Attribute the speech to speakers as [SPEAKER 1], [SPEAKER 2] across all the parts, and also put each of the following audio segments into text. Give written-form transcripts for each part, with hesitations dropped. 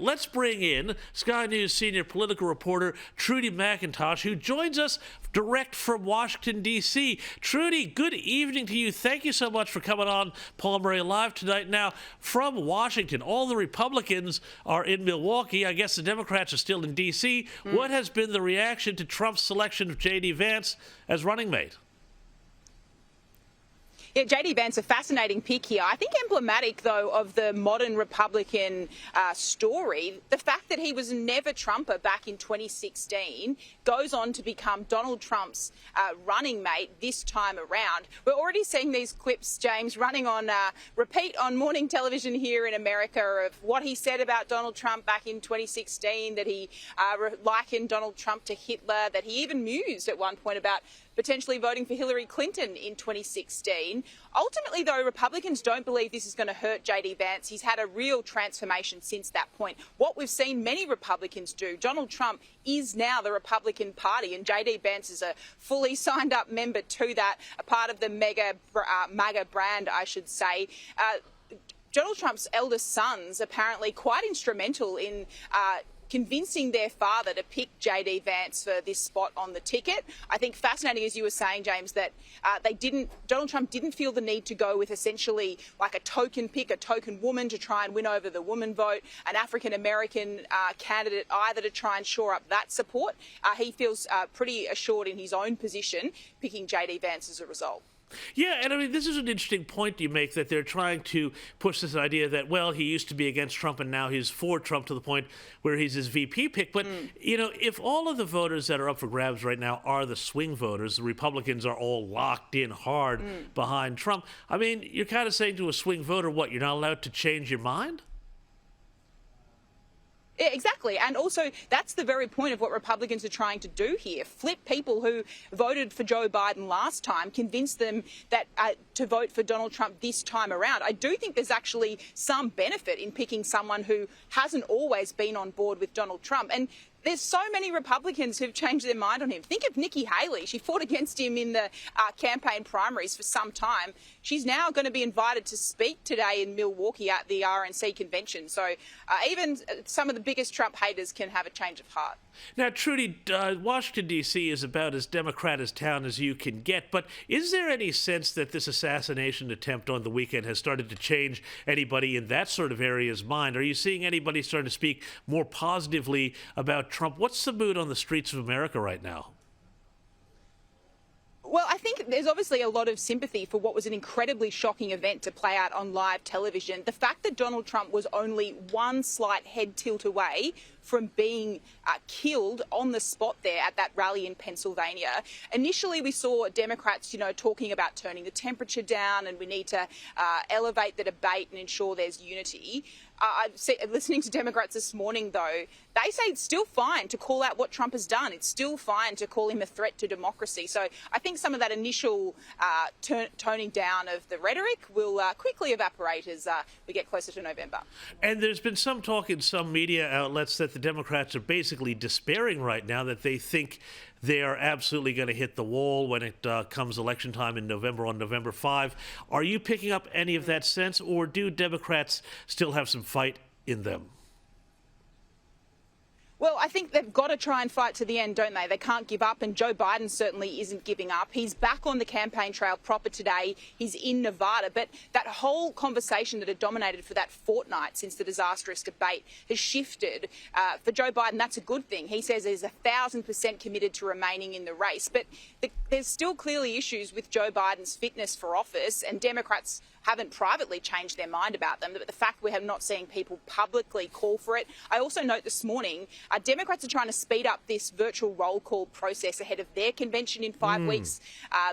[SPEAKER 1] let's bring in Sky News senior political reporter Trudy McIntosh, who joins us direct from Washington, D.C. Trudy, good evening to you. Thank you so much for coming on Paul Murray Live tonight. Now, from Washington, all the Republicans are in Milwaukee. I guess the Democrats are still in D.C. What has been the reaction to Trump's selection of JD Vance as running mate?
[SPEAKER 2] Yeah, JD Vance, a fascinating pick here. I think emblematic, though, of the modern Republican story, the fact that he was never Trumper back in 2016 goes on to become Donald Trump's running mate this time around. We're already seeing these clips, James, running on repeat on morning television here in America of what he said about Donald Trump back in 2016, that he likened Donald Trump to Hitler, that he even mused at one point about potentially voting for Hillary Clinton in 2016. Ultimately, though, Republicans don't believe this is going to hurt JD Vance. He's had a real transformation since that point. What we've seen many Republicans do, Donald Trump is now the Republican Party, and JD Vance is a fully signed up member to that, a part of the MAGA brand, I should say. Donald Trump's eldest sons apparently quite instrumental in convincing their father to pick JD Vance for this spot on the ticket. I think fascinating, as you were saying, James, that Donald Trump didn't feel the need to go with essentially like a token pick, a token woman to try and win over the woman vote, an African-American candidate either to try and shore up that support. He feels pretty assured in his own position, picking JD Vance as a result.
[SPEAKER 1] Yeah, and I mean, this is an interesting point you make, that they're trying to push this idea that, well, he used to be against Trump and now he's for Trump to the point where he's his VP pick. But, you know, if all of the voters that are up for grabs right now are the swing voters, the Republicans are all locked in hard behind Trump, I mean, you're kind of saying to a swing voter, what, you're not allowed to change your mind?
[SPEAKER 2] Yeah, exactly. And also, that's the very point of what Republicans are trying to do here. Flip people who voted for Joe Biden last time, convince them that to vote for Donald Trump this time around. I do think there's actually some benefit in picking someone who hasn't always been on board with Donald Trump. And there's so many Republicans who've changed their mind on him. Think of Nikki Haley. She fought against him in the campaign primaries for some time. She's now going to be invited to speak today in Milwaukee at the RNC convention. So even some of the biggest Trump haters can have a change of heart.
[SPEAKER 1] Now, Trudy, Washington, D.C. is about as Democrat a town as you can get, but is there any sense that this assassination attempt on the weekend has started to change anybody in that sort of area's mind? Are you seeing anybody starting to speak more positively about Trump? What's the mood on the streets of America right now?
[SPEAKER 2] Well, I think there's obviously a lot of sympathy for what was an incredibly shocking event to play out on live television. The fact that Donald Trump was only one slight head tilt away from being killed on the spot there at that rally in Pennsylvania. Initially, we saw Democrats, talking about turning the temperature down and we need to elevate the debate and ensure there's unity. Listening to Democrats this morning, though, they say it's still fine to call out what Trump has done. It's still fine to call him a threat to democracy. So I think some of that initial toning down of the rhetoric will quickly evaporate as we get closer to November.
[SPEAKER 1] And there's been some talk in some media outlets that the Democrats are basically despairing right now, that they think they are absolutely going to hit the wall when it comes election time in November, on November 5. Are you picking up any of that sense, or do Democrats still have some fight in them?
[SPEAKER 2] Well, I think they've got to try and fight to the end, don't they? They can't give up, and Joe Biden certainly isn't giving up. He's back on the campaign trail proper today. He's in Nevada, but that whole conversation that had dominated for that fortnight since the disastrous debate has shifted. For Joe Biden, that's a good thing. He says he's 1,000% committed to remaining in the race, but there's still clearly issues with Joe Biden's fitness for office, and Democrats haven't privately changed their mind about them, but the fact we have not seen people publicly call for it. I also note this morning, Democrats are trying to speed up this virtual roll call process ahead of their convention in 5 weeks.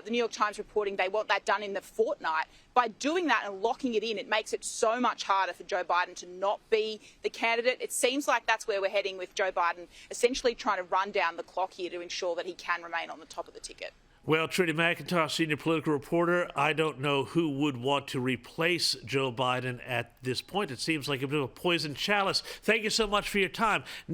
[SPEAKER 2] The New York Times reporting they want that done in the fortnight. By doing that and locking it in, it makes it so much harder for Joe Biden to not be the candidate. It seems like that's where we're heading, with Joe Biden essentially trying to run down the clock here to ensure that he can remain on the top of the ticket.
[SPEAKER 1] Well, Trudy McIntosh, senior political reporter, I don't know who would want to replace Joe Biden at this point. It seems like a bit of a poisoned chalice. Thank you so much for your time.